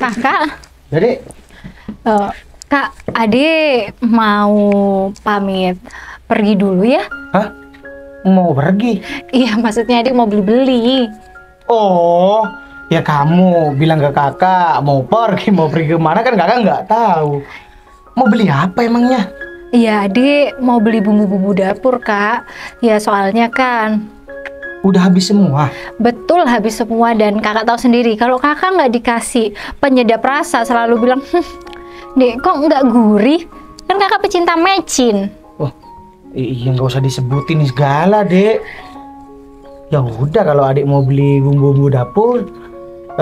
Kakak, Jadi, Kak, Ade mau pamit pergi dulu ya? hah? Mau pergi? Iya, maksudnya Ade mau beli-beli. Oh, ya kamu bilang ke kakak mau pergi kemana kan kakak nggak tahu. Mau beli apa emangnya? Iya, Ade mau beli bumbu-bumbu dapur, Kak. Ya, soalnya kan Udah habis semua. betul habis semua dan kakak tahu sendiri kalau kakak nggak dikasih penyedap rasa selalu bilang, Dek, kok nggak gurih? Kan kakak pecinta mecin. Wah, iya nggak usah disebutin segala, Dek. Ya udah kalau adik mau beli bumbu-bumbu dapur,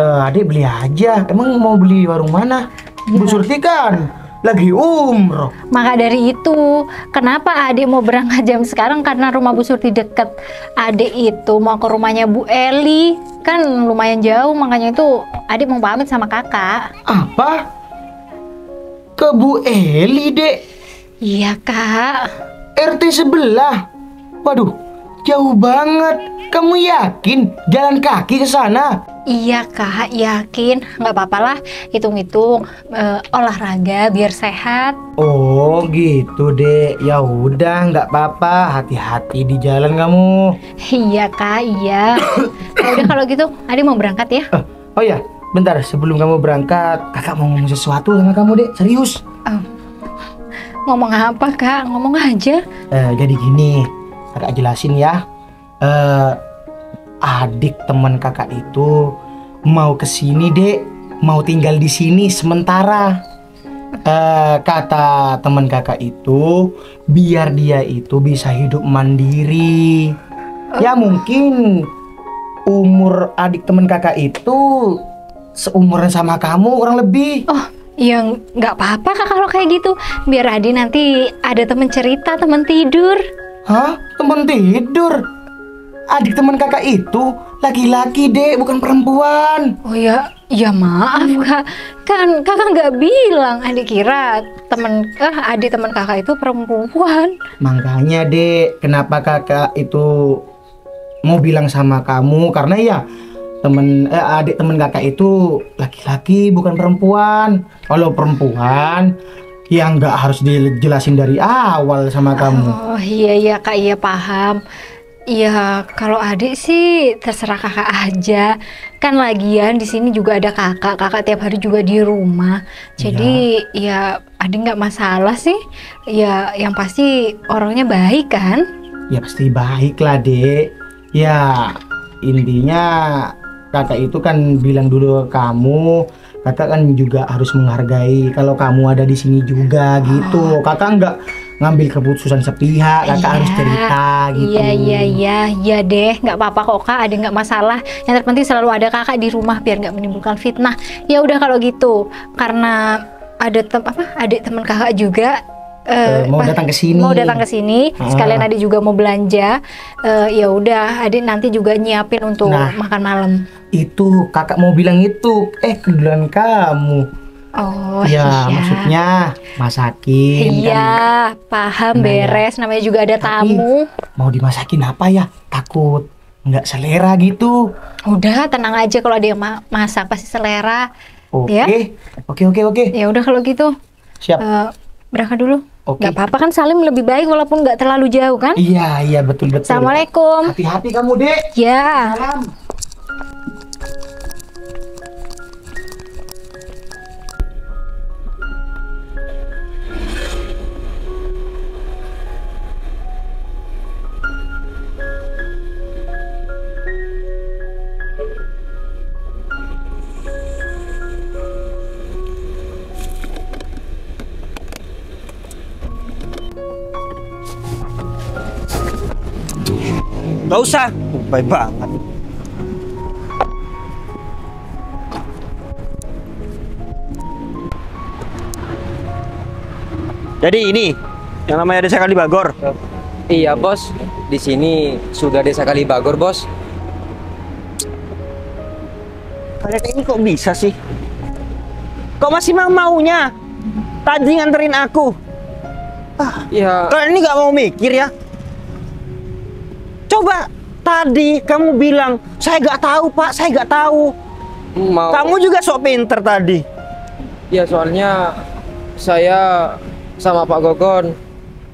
adik beli aja. Emang mau beli warung mana? Bu Surti kan lagi umroh. Maka dari itu, kenapa adik mau berangkat jam sekarang? Karena rumah Bu Surti deket. Adik itu mau ke rumahnya Bu Eli, kan lumayan jauh, makanya itu adik mau pamit sama kakak. Apa? Ke Bu Eli, Dek? Iya, Kak. RT sebelah. Waduh, jauh banget. Kamu yakin jalan kaki ke sana? Iya, Kak, yakin. Nggak apa-apa lah, hitung-hitung olahraga biar sehat. Oh, gitu, Dek. Ya udah, nggak apa-apa. Hati-hati di jalan kamu. Iya, Kak, iya. Ya udah kalau gitu, adik mau berangkat ya. Oh ya, bentar sebelum kamu berangkat, kakak mau ngomong sesuatu sama kamu, Dek. Serius. Ngomong apa, Kak? Ngomong aja. Jadi gini, kakak jelasin ya. Adik teman kakak itu mau kesini, Dek. Mau tinggal di sini sementara. Kata teman kakak itu, biar dia itu bisa hidup mandiri. Ya mungkin umur adik teman kakak itu seumuran sama kamu kurang lebih. Oh, ya nggak apa-apa, Kak, kalau kayak gitu. Biar Adi nanti ada temen cerita, temen tidur. Hah? Teman tidur? Adik teman kakak itu laki-laki, Dek, bukan perempuan. Oh ya, ya maaf, Kak. Kan kakak nggak bilang. Adik kira adik teman kakak itu perempuan. Makanya, Dek, kenapa kakak itu mau bilang sama kamu? Karena ya adik teman kakak itu laki-laki bukan perempuan. Kalau perempuan ya nggak harus dijelasin dari awal sama kamu. Oh iya, iya, Kak, iya paham. Ya, kalau adik sih terserah kakak aja. Kan lagian di sini juga ada kakak. Kakak tiap hari juga di rumah. Jadi ya adik nggak masalah sih. Ya, yang pasti orangnya baik kan? Ya pasti baik lah, Dek. Ya intinya kakak itu kan bilang dulu ke kamu, kakak kan juga harus menghargai kalau kamu ada di sini juga gitu. Kakak nggak ngambil keputusan sepihak, kakak harus cerita gitu. Iya deh, nggak apa-apa kok, Kak. Ada nggak masalah. Yang terpenting selalu ada kakak di rumah biar nggak menimbulkan fitnah. Ya udah kalau gitu, karena ada adik teman kakak juga. Mau datang ke sini. Mau datang ke sini, sekalian adik juga mau belanja. Ya udah, adik nanti juga nyiapin untuk makan malam. Itu kakak mau bilang itu, keduluan kamu. Oh ya, iya. maksudnya masakin. Iya, paham, beres. Namanya juga ada tamu. Mau dimasakin apa ya? Takut nggak selera gitu. Udah, tenang aja, kalau ada yang masak pasti selera. Oke, Ya? oke. Ya udah kalau gitu. Siap. Berangkat dulu. Oke. Gak apa-apa kan, Salim lebih baik walaupun nggak terlalu jauh kan? Iya, betul. Assalamualaikum. Hati-hati kamu, Dek. Ya. Salam. Gak usah, baik banget. Jadi ini yang namanya Desa Kalibagor. Iya, Bos. Di sini sudah Desa Kalibagor, Bos. Kalian ini kok bisa sih? Kok masih maunya? Tadi nganterin aku. Ya, Kalian ini nggak mau mikir ya? Coba tadi kamu bilang, saya nggak tahu, Pak, saya nggak tahu. mau. Kamu juga sok pinter tadi. Ya soalnya saya sama Pak Gogon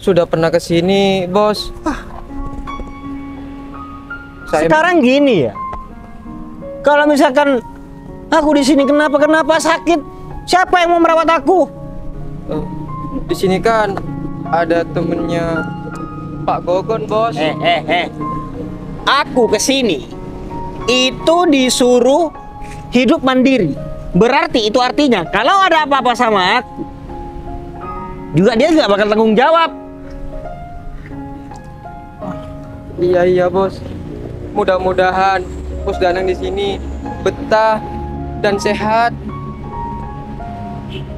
sudah pernah ke sini, Bos. Sekarang gini ya. Kalau misalkan aku di sini kenapa sakit, siapa yang mau merawat aku? Di sini kan ada temennya Pak Gogon, Bos. Aku ke sini itu disuruh hidup mandiri. Berarti itu artinya kalau ada apa-apa sama aku, juga dia nggak bakal tanggung jawab. Iya, Bos. Mudah-mudahan Bos Danang di sini betah dan sehat.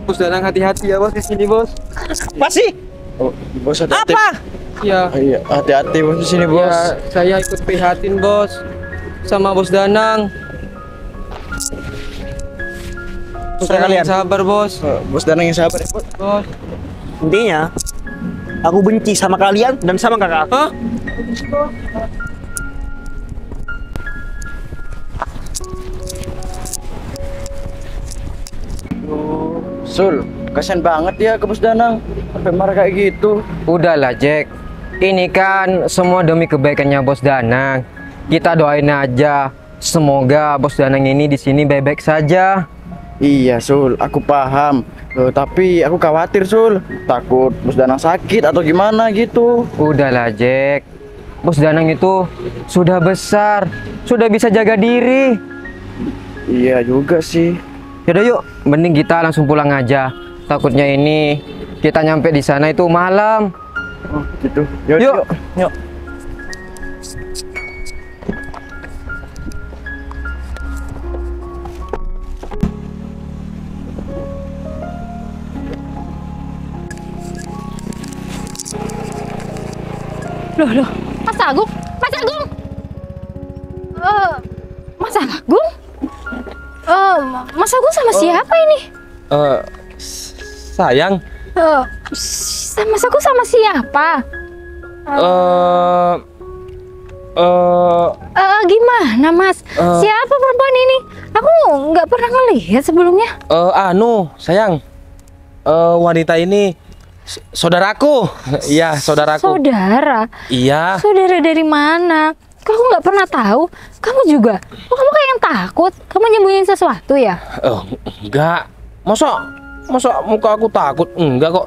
Bos Danang hati-hati ya, Bos, di sini, Bos. Apa sih? Oh, bos hati-hati. Apa? Ya. Iya, hati-hati bos di sini, bos. Ya, saya ikut prihatin, Bos, sama Bos Danang. Bos Danang Kalian. yang sabar, Bos. Bos Danang yang sabar ya, bos. Bos. Intinya, aku benci sama kalian dan sama kakak aku. Hah? Sul, kasian banget ya ke bos Danang. Sampai marah kayak gitu. Udahlah, Jack. Ini kan semua demi kebaikannya Bos Danang. Kita doain aja. Semoga Bos Danang ini di sini baik-baik saja. Iya, Sul, aku paham. Tapi aku khawatir, Sul. Takut bos Danang sakit atau gimana gitu. Udahlah, Jack. Bos Danang itu sudah besar, sudah bisa jaga diri. Iya juga sih. Yaudah yuk, mending kita langsung pulang aja. Takutnya ini kita nyampe di sana itu malam. Oh, gitu. Yuk. Yuk. Yuk. Loh, Mas Agung, Mas Agung. Mas Agung? Mas Agung sama siapa ini? Sayang. Mas Agung sama siapa? Gimana Mas? Siapa perempuan ini? Aku nggak pernah ngelihat sebelumnya. Sayang. Wanita ini saudaraku. Iya, saudaraku. Saudara? Iya. Saudara dari mana? Kok aku nggak pernah tahu? Kamu juga? Kok kamu kayak yang takut? Kamu nyembunyiin sesuatu ya? Enggak. Masa muka aku takut? Enggak kok.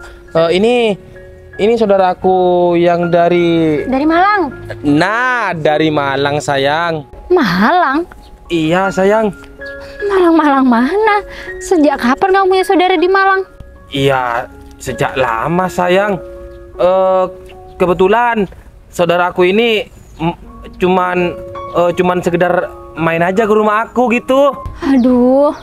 Ini saudaraku yang dari Malang. Nah, dari Malang, sayang. Malang? Iya, sayang. Malang mana? Sejak kapan kamu punya saudara di Malang? Iya, sejak lama, sayang. Kebetulan saudaraku ini cuman sekedar main aja ke rumah aku gitu. Aduh,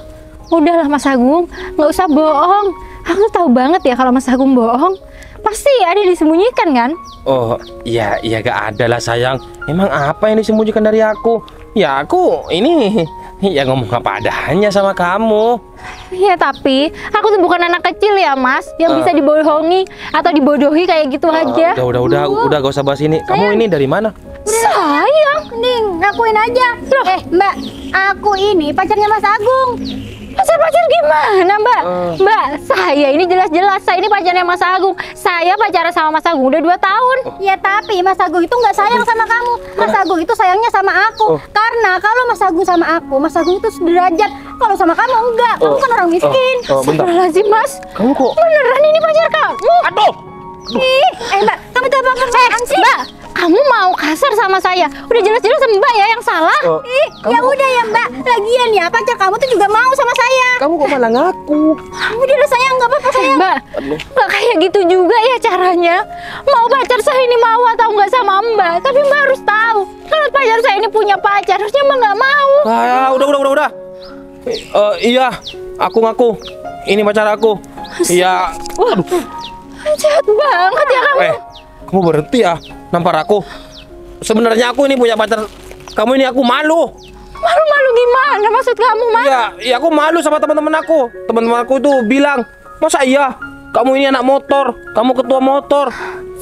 udahlah Mas Agung, nggak usah bohong. Aku tahu banget ya kalau Mas Agung bohong. Pasti ada yang disembunyikan kan? Oh, iya gak ada lah, sayang. Emang apa yang disembunyikan dari aku? Ya aku ini ya ngomong apa adanya sama kamu. Ya tapi aku tuh bukan anak kecil ya Mas, yang bisa dibohongi atau dibodohi kayak gitu aja. Udah gak usah bahas ini. Kamu ini dari mana? Sayang, Mending ngakuin aja. Loh. Mbak, aku ini pacarnya Mas Agung. pacar gimana Mbak? Mbak, saya ini jelas-jelas saya ini pacarnya Mas Agung. Saya pacaran sama Mas Agung udah 2 tahun. Ya tapi Mas Agung itu nggak sayang sama kamu. Mas Agung itu sayangnya sama aku. Karena kalau Mas Agung sama aku, Mas Agung itu sederajat. Kalau sama kamu enggak. Kamu kan orang miskin. Astagfirullahaladzim Mas. Kamu kok Beneran ini pacar kamu? aduh. Mbak, kamu tuh apa sih? Mbak, kamu mau kasar sama saya? Udah jelas-jelas Mbak ya yang salah. Ya udah ya Mbak. Lagian ya pacar kamu tuh juga mau sama saya. Kamu kok malah ngaku? Udah lah sayang, nggak apa-apa sayang. Mbak, nggak kayak gitu juga ya caranya. Mau pacar saya ini mau atau nggak sama Mbak, tapi Mbak harus tahu kalau pacar saya ini punya pacar, harusnya Mbak nggak mau. Udah. Iya, aku ngaku. Ini pacar aku. Iya. Waduh, jahat banget ya kamu. Kamu berhenti ya nampar aku. Sebenarnya aku ini punya pacar. Kamu ini aku malu. Malu-malu gimana maksud kamu, Mas? Iya, aku malu sama teman-teman aku. Teman-teman aku tuh bilang, masa iya? Kamu ini anak motor, kamu ketua motor.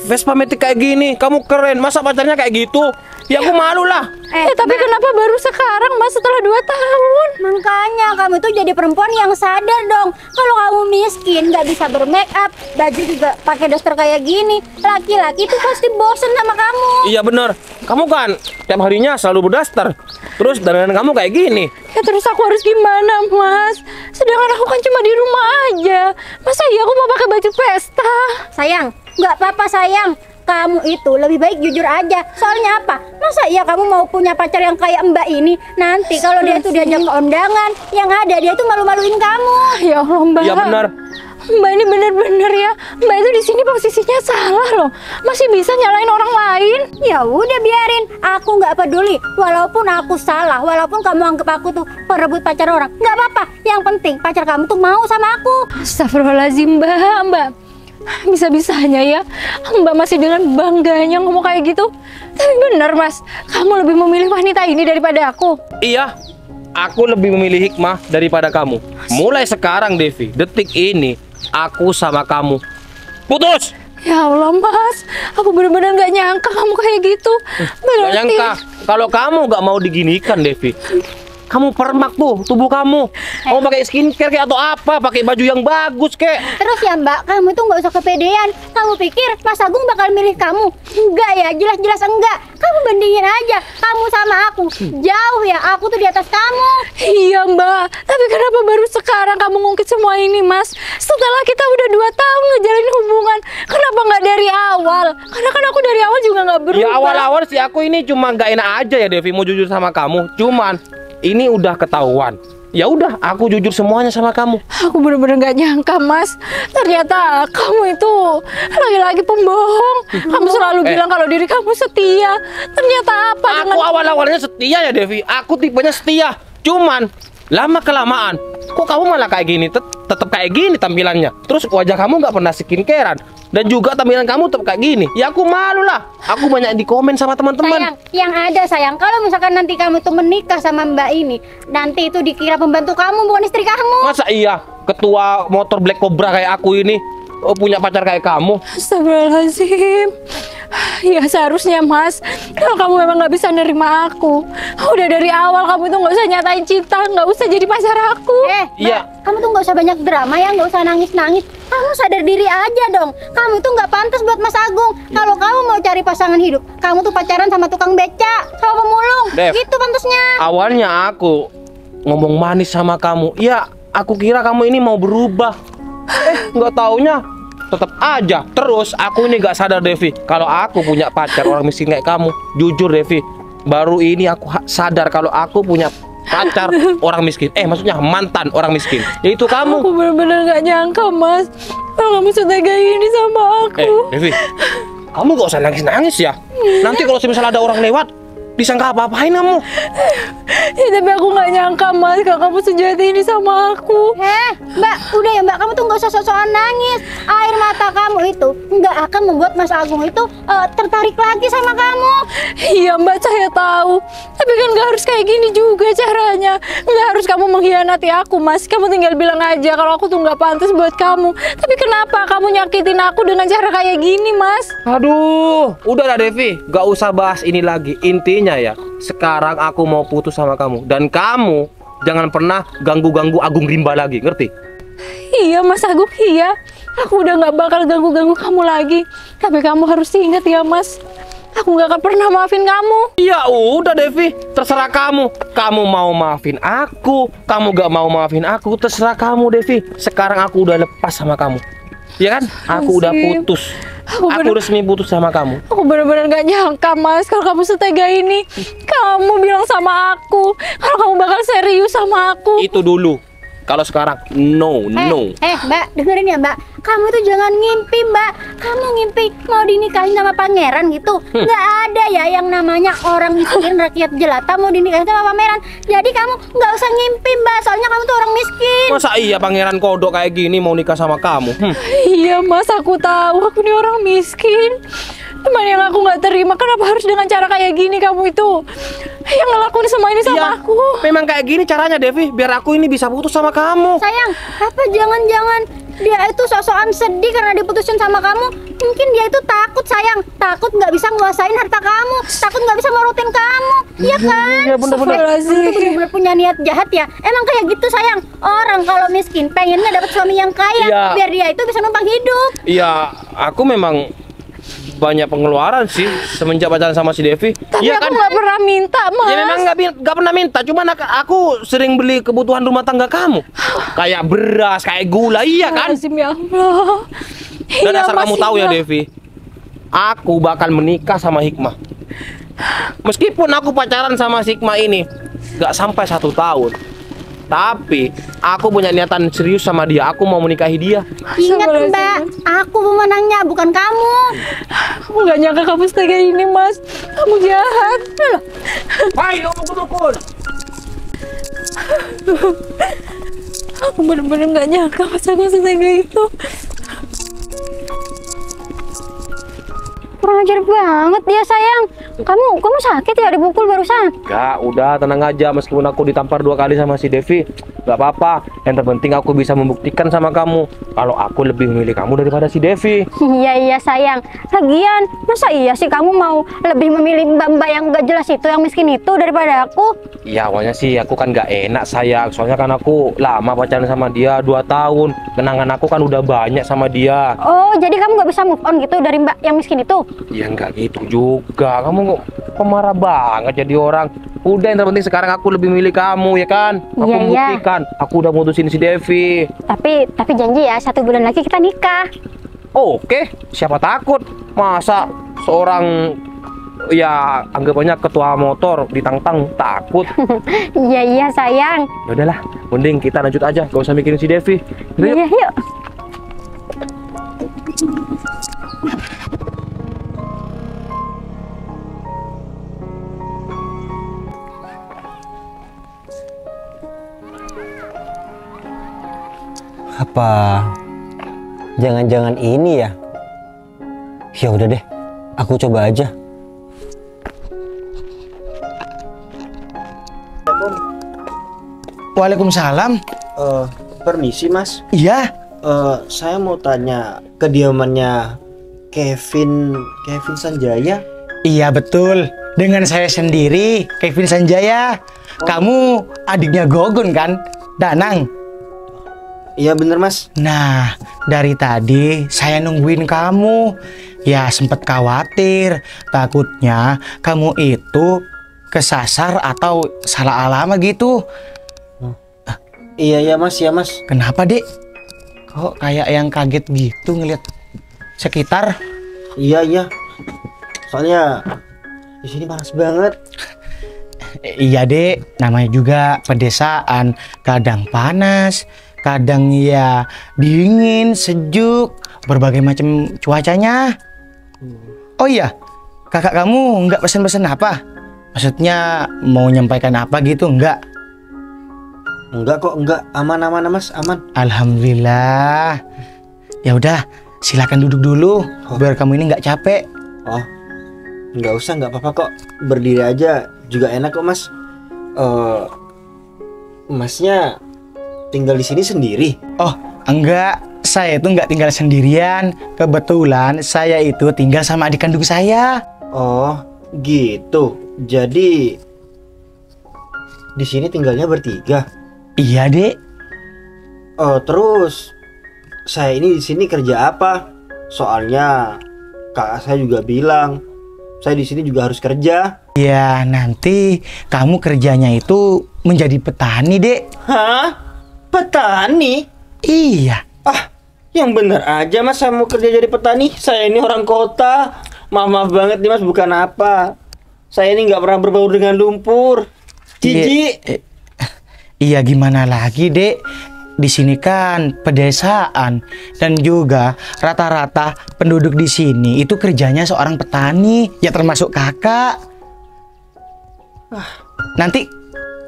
Vespa Matic kayak gini, kamu keren. Masa pacarnya kayak gitu? Ya aku malu lah. Tapi kenapa baru sekarang Mas setelah 2 tahun? Makanya kamu tuh jadi perempuan yang sadar dong. Kalau kamu miskin, nggak bisa bermake up, baju juga pakai daster kayak gini, laki-laki tuh pasti bosen sama kamu. Iya bener. Kamu kan tiap harinya selalu berdaster. Terus dandan kamu kayak gini. Ya terus aku harus gimana Mas? Sedangkan aku kan cuma di rumah aja. Masa iya aku mau pakai baju pesta? Sayang, nggak apa-apa sayang. Kamu itu lebih baik jujur aja. Soalnya apa? Masa iya kamu mau punya pacar yang kayak Mbak ini? Nanti kalau dia tuh diajak ke undangan, yang ada dia tuh malu-maluin kamu. Ya Allah Mbak. Iya bener. Mbak ini bener-bener ya. Mbak itu di sini posisinya salah loh. Masih bisa nyalain orang lain. Ya udah biarin, aku nggak peduli. Walaupun aku salah, walaupun kamu anggap aku tuh perebut pacar orang, nggak apa-apa. Yang penting pacar kamu tuh mau sama aku. Astagfirullahaladzim Mbak. Bisa-bisanya ya Mbak masih dengan bangganya ngomong kayak gitu. Tapi bener Mas, kamu lebih memilih wanita ini daripada aku. Iya, aku lebih memilih hikmah daripada kamu. Mulai sekarang Devi, detik ini aku sama kamu putus. Ya Allah Mas, aku bener-bener gak nyangka kamu kayak gitu. Gak nyangka. Kalau kamu gak mau diginikan Devi, kamu permak tuh tubuh kamu. Mau pakai skincare kayak atau apa? Pakai baju yang bagus kek. Terus ya Mbak, kamu tuh nggak usah kepedean. Kamu pikir Mas Agung bakal milih kamu? Enggak ya, jelas-jelas enggak. Kamu bandingin aja, kamu sama aku. Jauh ya, aku tuh di atas kamu. Iya Mbak, tapi kenapa baru sekarang kamu ngungkit semua ini Mas? Setelah kita udah 2 tahun ngejalanin hubungan, kenapa nggak dari awal? Karena kan aku dari awal juga nggak berubah. Ya awal-awal sih aku ini cuma nggak enak aja ya Devi mau jujur sama kamu. Cuman ini udah ketahuan. Ya udah, aku jujur semuanya sama kamu. Aku bener-bener gak nyangka Mas. Ternyata kamu itu lagi-lagi pembohong. Kamu selalu bilang kalau diri kamu setia. Ternyata apa? Aku awal-awalnya setia ya Devi. Aku tipenya setia. Cuman lama kelamaan, kok kamu malah kayak gini? Tetap kayak gini tampilannya. Terus wajah kamu nggak pernah skincarean. Dan juga tampilan kamu tetap kayak gini. Ya aku malu lah. Aku banyak di komen sama teman-teman. Sayang, yang ada sayang, kalau misalkan nanti kamu tuh menikah sama Mbak ini, nanti itu dikira pembantu kamu bukan istri kamu. Masa iya ketua motor Black Cobra kayak aku ini punya pacar kayak kamu? Astagfirullahaladzim. Ya seharusnya Mas, kalau kamu memang nggak bisa nerima aku, udah dari awal kamu tuh nggak usah nyatain cinta, nggak usah jadi pacar aku. Iya. Kamu tuh nggak usah banyak drama ya, nggak usah nangis-nangis. Kamu sadar diri aja dong. Kamu tuh nggak pantas buat Mas Agung. Kalau kamu mau cari pasangan hidup, kamu tuh pacaran sama tukang beca, sama pemulung. Dev, gitu pantasnya. Awalnya aku ngomong manis sama kamu. Ya, aku kira kamu ini mau berubah. Nggak taunya tetap aja. Terus aku ini nggak sadar Devi, kalau aku punya pacar orang miskin kayak kamu. Jujur Devi, baru ini aku sadar kalau aku punya pacar orang miskin. Maksudnya mantan orang miskin. Yaitu kamu. Aku bener-bener gak nyangka Mas, kalau kamu setega ini sama aku. Devi, kamu gak usah nangis-nangis ya. Nanti kalau misalnya ada orang lewat, disangka apa-apain kamu. Ya tapi aku gak nyangka Mas, kalau kamu sejahat ini sama aku. Mbak, udah ya Mbak, kamu tuh nggak usah sok-sokan nangis. Air mata kamu itu nggak akan membuat Mas Agung itu tertarik lagi sama kamu. Iya Mbak, saya tahu. Tapi kan gak harus kayak gini juga caranya. Nggak harus kamu mengkhianati aku Mas. Kamu tinggal bilang aja kalau aku tuh nggak pantas buat kamu. Tapi kenapa kamu nyakitin aku dengan cara kayak gini Mas? Aduh, udahlah Devi, gak usah bahas ini lagi. Intinya ya, sekarang aku mau putus sama kamu. Dan kamu jangan pernah ganggu-ganggu Agung Rimba lagi, ngerti? Iya Mas Agung, iya. Aku udah gak bakal ganggu-ganggu kamu lagi. Tapi kamu harus ingat ya Mas, aku gak akan pernah maafin kamu. Ya udah Devi, terserah kamu. Kamu mau maafin aku, kamu gak mau maafin aku, terserah kamu Devi. Sekarang aku udah lepas sama kamu. Ya kan? Aku udah putus. Aku resmi putus sama kamu. Aku bener-bener gak nyangka Mas, kalau kamu setega ini. Kamu bilang sama aku kalau kamu bakal serius sama aku. Itu dulu. Kalau sekarang no. Mbak, dengerin ya Mbak. Kamu tuh jangan ngimpi Mbak. Kamu ngimpi mau dinikahin sama pangeran gitu. Nggak ada ya yang namanya orang miskin rakyat jelata mau dinikahin sama pangeran. Jadi kamu nggak usah ngimpi Mbak. Soalnya kamu tuh orang miskin. Masa iya pangeran kodok kayak gini mau nikah sama kamu? Iya Mas, aku tahu aku ini orang miskin. Cuman yang aku nggak terima, kenapa harus dengan cara kayak gini kamu itu yang ngelakuin semua ini sama Iya, aku? memang kayak gini caranya Devi, biar aku ini bisa putus sama kamu. Sayang, apa jangan-jangan dia itu sok-sokan sedih karena diputusin sama kamu? Mungkin dia itu takut, sayang. Takut nggak bisa nguasain harta kamu. Takut nggak bisa morotin kamu. Iya kan? Iya, bener-bener. Kamu tuh bener-bener punya niat jahat ya. Emang kayak gitu, sayang. Orang kalau miskin pengennya dapat suami yang kaya, Iya. biar dia itu bisa numpang hidup. Iya, aku memang banyak pengeluaran sih semenjak pacaran sama si Devi. Tapi Iya aku nggak pernah minta, Mas. Ya memang nggak pernah minta, cuman aku sering beli kebutuhan rumah tangga kamu, kayak beras, kayak gula, iya kan? Astagfirullahaladzim, ya Allah. Dan Iya, asal Mas, kamu tahu ya iya. Devi, aku bakal menikah sama Hikmah. Meskipun aku pacaran sama si Hikmah ini nggak sampai 1 tahun, tapi aku punya niatan serius sama dia. Aku mau menikahi dia. Ingat, Mbak, aku pemenangnya, bukan kamu. Aku nggak nyangka kamu setega ini, Mas. Kamu jahat. Loh. Hai, dukun. Aku bener-bener nggak nyangka Mas aku setega itu. Kurang ajar banget dia, sayang. Kamu sakit ya dipukul barusan? Gak, udah tenang aja. Meskipun aku ditampar 2 kali sama si Devi, gak apa-apa. Yang terpenting aku bisa membuktikan sama kamu kalau aku lebih memilih kamu daripada si Devi. Iya sayang. Lagian masa iya sih kamu mau lebih memilih mbak-mbak yang gak jelas itu, yang miskin itu, daripada aku? Iya, awalnya sih aku kan gak enak sayang. Soalnya kan aku lama pacaran sama dia 2 tahun. Kenangan aku kan udah banyak sama dia. Oh, jadi kamu gak bisa move on gitu dari mbak yang miskin itu? Ya nggak gitu juga. Kamu kok pemarah banget jadi orang. Udah, yang terpenting sekarang aku lebih milih kamu, ya kan? Aku Iya, iya. membuktikan. Aku udah mutusin si Devi. Tapi janji ya, 1 bulan lagi kita nikah. Oke, siapa takut? Masa seorang, ya anggapannya ketua motor ditantang takut? Iya sayang. Ya udahlah, mending kita lanjut aja. Gak usah mikirin si Devi. Yuk. Iya yuk. Apa jangan-jangan ini ya? Ya udah deh, aku coba aja. Waalaikumsalam. Permisi Mas. Iya. Saya mau tanya kediamannya Kevin Sanjaya. Iya betul. Dengan saya sendiri, Kevin Sanjaya. Kamu adiknya Gogun kan? Danang. Iya bener Mas. Nah, dari tadi saya nungguin kamu. Ya sempet khawatir. Takutnya kamu itu kesasar atau salah alamat gitu. Iya Mas, ya Mas. Kenapa, Dek? Kok kayak yang kaget gitu ngeliat sekitar? Iya. Soalnya di sini panas banget. Iya, Dek. Namanya juga pedesaan. Kadang panas, kadang ya dingin, sejuk, berbagai macam cuacanya. Oh iya, kakak kamu nggak pesen-pesen apa? Maksudnya mau nyampaikan apa gitu? Enggak? Enggak kok, enggak. Aman Mas, aman. Alhamdulillah. Ya udah, silakan duduk dulu biar kamu ini nggak capek. Oh, nggak usah, nggak apa-apa kok. Berdiri aja juga enak kok Mas. Masnya tinggal di sini sendiri? Oh, enggak. Saya itu nggak tinggal sendirian. Kebetulan saya itu tinggal sama adik kandung saya. Oh, gitu. Jadi di sini tinggalnya bertiga. Iya, Dek. Oh, terus saya ini di sini kerja apa? Soalnya kakak saya juga bilang saya di sini juga harus kerja. Ya, nanti kamu kerjanya itu menjadi petani, Dek. Hah? Petani? Iya. Ah, yang bener aja Mas, saya mau kerja jadi petani. Saya ini orang kota. Maaf banget nih Mas, bukan apa. Saya ini nggak pernah berbaur dengan lumpur. Jijik. Iya, gimana lagi, Dek? Di sini kan pedesaan dan juga rata-rata penduduk di sini itu kerjanya seorang petani, ya termasuk kakak. Nanti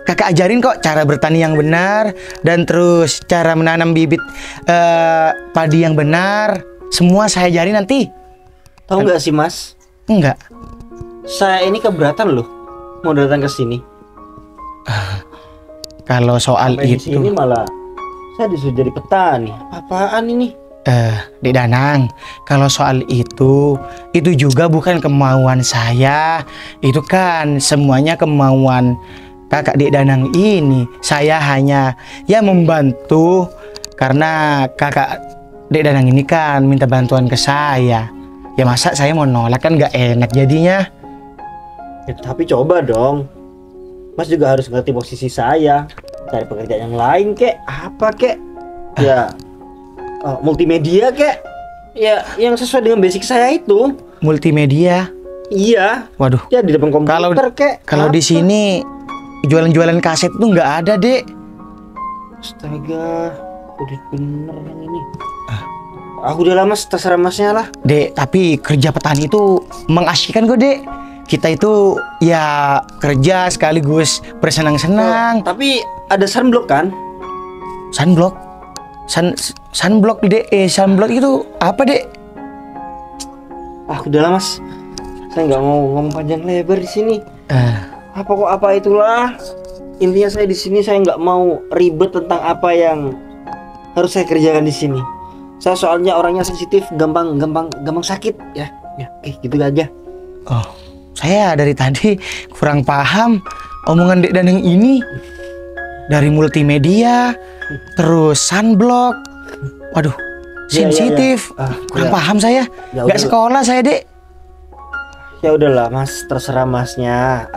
kakak ajarin kok cara bertani yang benar dan terus cara menanam bibit padi yang benar. Semua saya ajarin nanti. Tahu nggak sih Mas? Enggak. Saya ini keberatan loh mau datang ke sini. Kalau soal Sampai di itu, sini malah saya disuruh jadi petani. Apaan ini? Dek Danang, kalau soal itu juga bukan kemauan saya. Itu kan semuanya kemauan kakak Dek Danang ini. Saya hanya ya membantu karena kakak Dek Danang ini kan minta bantuan ke saya. Ya masa saya mau nolak, kan nggak enak jadinya. Ya, tapi coba dong. Mas juga harus ngerti posisi saya. Cari pekerjaan yang lain kek, apa kek? Ya, multimedia kek. Ya, yang sesuai dengan basic saya itu. Multimedia. Iya. Waduh. Ya di depan komputer kek. Kalau di Apa? sini jualan-jualan kaset tuh nggak ada, Dek. Astaga, udah bener yang ini. Aku udah lama, terserah masnya lah. Dek, tapi kerja petani itu mengasyikkan kok, Dek. Kita itu ya kerja sekaligus bersenang-senang. Tapi ada sunblock kan? Sunblock? Sunblock, Dek. Sunblock itu apa, Dek? Udah lah mas. Saya nggak mau ngomong panjang lebar di sini. Apa itulah. Intinya saya di sini saya nggak mau ribet tentang apa yang harus saya kerjakan di sini. Saya soalnya orangnya sensitif, gampang sakit ya. Ya, oke, gitu aja. Oh, saya dari tadi kurang paham omongan Dek Danang ini. Dari multimedia, terus sunblock. Waduh, sensitif. Kurang paham saya. Ya Nggak udah. sekolah saya, Dek. Ya udahlah mas, terserah masnya.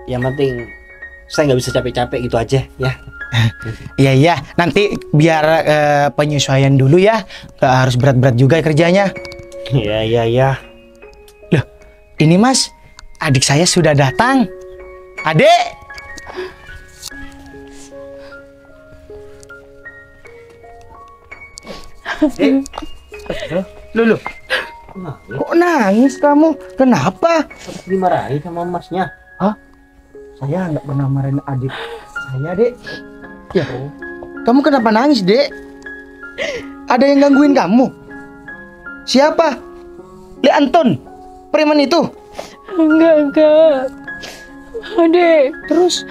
Yang penting saya nggak bisa capek-capek gitu aja ya. Iya, nanti biar penyesuaian dulu ya. Gak harus berat-berat juga kerjanya. Iya. Loh, ini Mas, adik saya sudah datang. Adek! Loh. Kok nangis kamu? Kenapa? Dimarahin sama masnya. Hah? Saya nggak pernah marahin adik saya, Dek. Ya, kamu kenapa nangis, Dek? Ada yang gangguin kamu? Siapa? Le Anton, preman itu? Enggak. Adek, Terus?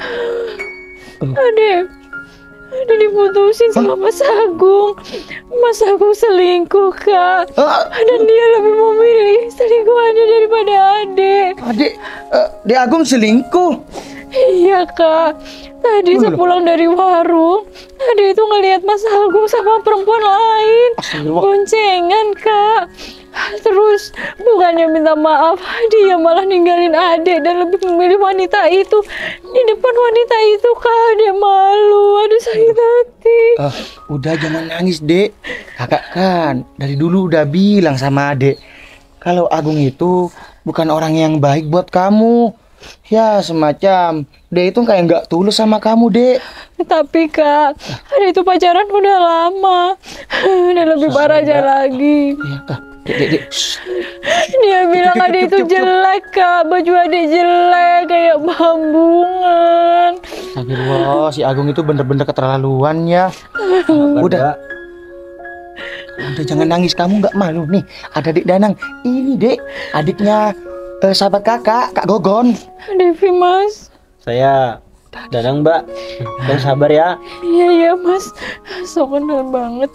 Adek diputusin sama Mas Agung. Mas Agung selingkuh, Kak. Dan dia lebih memilih selingkuhannya daripada Adek. Dek Agung selingkuh? Iya, Kak. Tadi sepulang dari warung, Adek itu ngelihat Mas Agung sama perempuan lain. Boncengan, Kak. Terus bukannya minta maaf, dia malah ninggalin Adek dan lebih memilih wanita itu. Di depan wanita itu, Kak, Adek malu. Aduh, sakit hati. Udah jangan nangis, Dek. Kakak kan dari dulu udah bilang sama Adek, kalau Agung itu bukan orang yang baik buat kamu. Ya semacam dia itu kayak nggak tulus sama kamu, Dek. Tapi Kak, Adek itu pacaran udah lama. Dan lebih parahnya lagi, Dek. dia bilang Adek itu jelek, Kak. Baju Adek jelek kayak bambungan. Astagfirullah, si Agung itu bener-bener keterlaluan ya. Udah jangan nangis, kamu nggak malu nih. Ada Dek Danang ini, Dek, adiknya sahabat kakak, Kak Gogon. Devi, Mas. Saya Danang, Mbak. Dan sabar ya. Iya Mas, so kenal banget.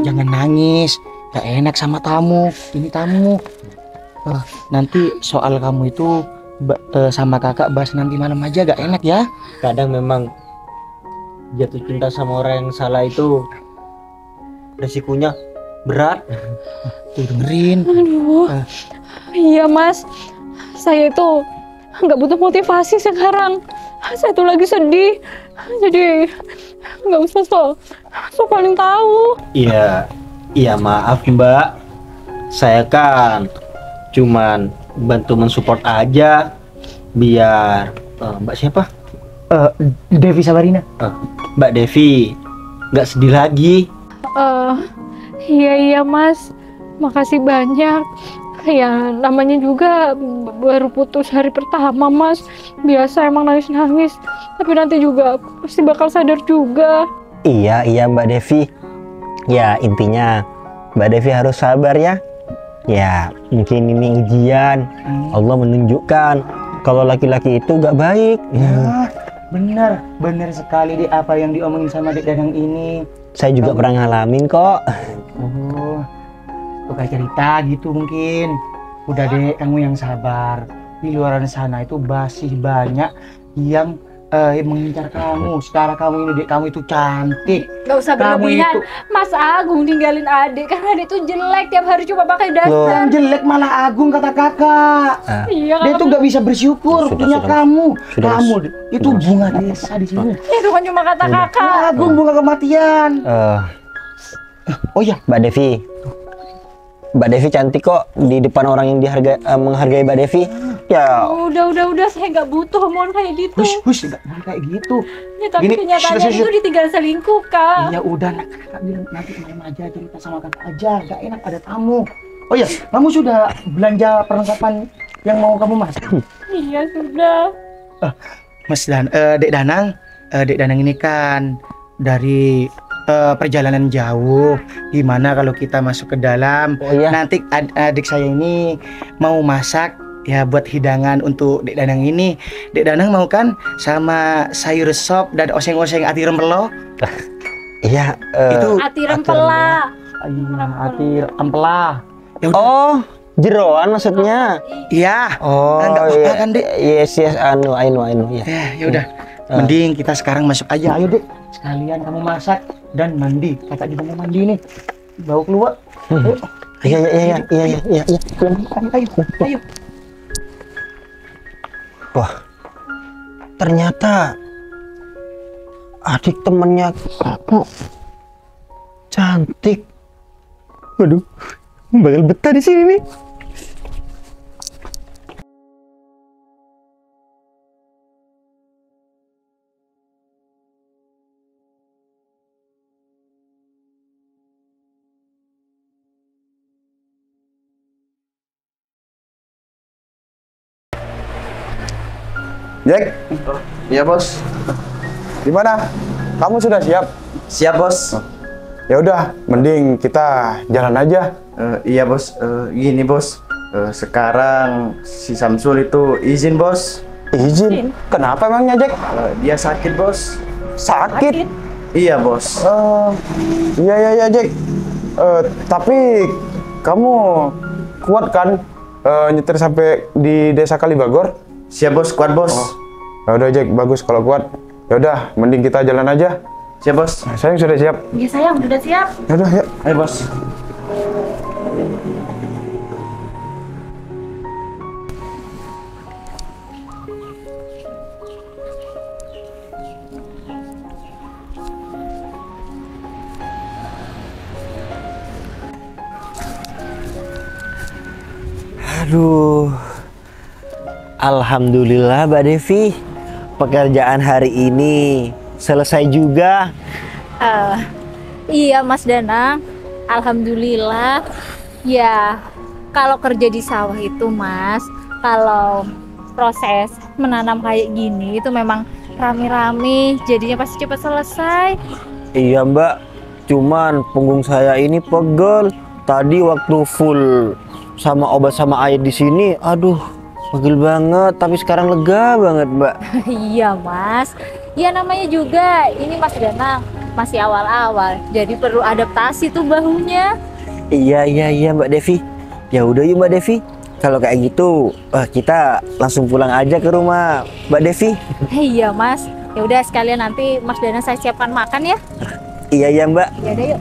Jangan nangis, gak enak sama tamu. Ini tamu. Nanti soal kamu itu sama kakak bahas nanti malam aja, gak enak ya. Kadang memang jatuh cinta sama orang yang salah itu resikonya berat. Tuh dengerin. Aduh, iya Mas, saya itu nggak butuh motivasi sekarang. Saya tuh lagi sedih, jadi nggak usah so paling tahu. Iya maaf Mbak, saya kan cuman bantu mensupport aja biar Mbak siapa? Devi Sabarina. Mbak Devi nggak sedih lagi. Iya Mas, makasih banyak. Ya namanya juga baru putus hari pertama Mas. Biasa emang nangis-nangis, tapi nanti juga pasti bakal sadar juga. Iya Mbak Devi. Ya intinya Mbak Devi harus sabar ya. Ya, mungkin ini ujian. Allah menunjukkan kalau laki-laki itu gak baik. Ya, benar sekali dek apa yang diomongin sama Dek Danang ini. Saya juga pernah ngalamin kok. Oh, tukar cerita gitu mungkin. Udah dek, kamu yang sabar. Di luar sana itu masih banyak yang mengincar kamu. Sekarang kamu ini dek, kamu itu cantik. Gak usah Kamu berlebihan. itu- Mas Agung ninggalin adik karena adik tuh jelek, tiap hari cuma pakai Yang daster. jelek malah Agung kata kakak. Iya, Dia kalau tuh gak bisa bersyukur punya kamu. Sudah, Kamu itu bunga desa di sini. itu kan cuma kata kakak. Agung bunga kematian. Oh ya, Mbak Devi. Mbak Devi cantik kok di depan orang yang menghargai Mbak Devi. Ya, Udah, saya nggak butuh omongan kayak gitu. hush, gak boleh kayak gitu. Ya, tapi Gini, kenyataannya shh. itu ditinggal selingkuh, Kak. Ya udah, kakak bilang nanti malam aja cerita sama kakak aja. Gak enak ada tamu. Oh ya, kamu sudah belanja perlengkapan yang mau kamu masak? Iya, sudah. Dek Danang ini kan dari perjalanan jauh. Gimana kalau kita masuk ke dalam? oh iya. Nanti adik saya ini mau masak ya buat hidangan untuk Dek Danang ini. Dek Danang mau kan sama sayur sop dan oseng-oseng ati rempelo? Iya. Itu Ati rempela. iya, ati rempela. Ya udah. Oh, jeroan maksudnya. Iya. Oh, Nggak apa-apa kan, Dek? Yes, anu, I know, ya. Ya udah. Mending kita sekarang masuk aja. Ayo, Dek. Sekalian kamu masak dan mandi. Kakak juga mau mandi nih. Bawa keluar. Ayo. Iya. Ayo. Wah, ternyata adik temennya kakak cantik. Waduh, bakal betah di sini nih. Jack. Iya, Bos. Gimana? Kamu sudah siap? Siap, Bos. Ya udah, mending kita jalan aja. Iya, Bos. Gini, Bos. Sekarang si Samsul itu izin, Bos. Izin? Kenapa emangnya, Jack? Dia sakit, Bos. Sakit? Iya, Bos. Iya, Jack. Tapi kamu kuat kan nyetir sampai di desa Kalibagor? Siap, Bos. Kuat, Bos. Ya udah, Jack, bagus kalau kuat. Ya udah, mending kita jalan aja. Siap, Bos. Sayang sudah siap. Iya sayang, sudah siap. Ya udah, ya. Ayo, Bos. Aduh. Alhamdulillah Mbak Devi, pekerjaan hari ini selesai juga. Iya, Mas Danang. Alhamdulillah. Ya, kalau kerja di sawah itu, Mas, kalau proses menanam kayak gini itu memang rame-rame, jadinya pasti cepat selesai. Iya Mbak, cuman punggung saya ini pegel. Tadi waktu full sama obat sama air di sini, aduh, pegel banget. Tapi sekarang lega banget Mbak. Iya, Mas. Ya namanya juga ini Mas Danang masih awal-awal, jadi perlu adaptasi tuh bahunya. Iya Mbak Devi. Ya udah yuk Mbak Devi. Kalau kayak gitu, kita langsung pulang aja ke rumah Mbak Devi. Iya, Mas. Ya udah sekalian nanti Mas Danang saya siapkan makan ya. Iya Mbak. Ya udah yuk.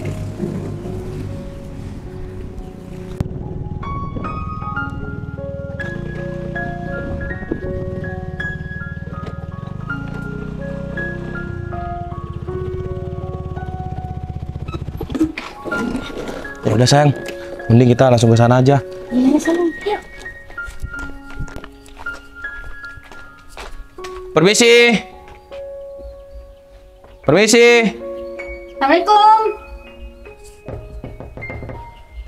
Ya udah sayang, mending kita langsung ke sana aja. Iya, sayang. Yuk. Permisi. Permisi. Assalamualaikum.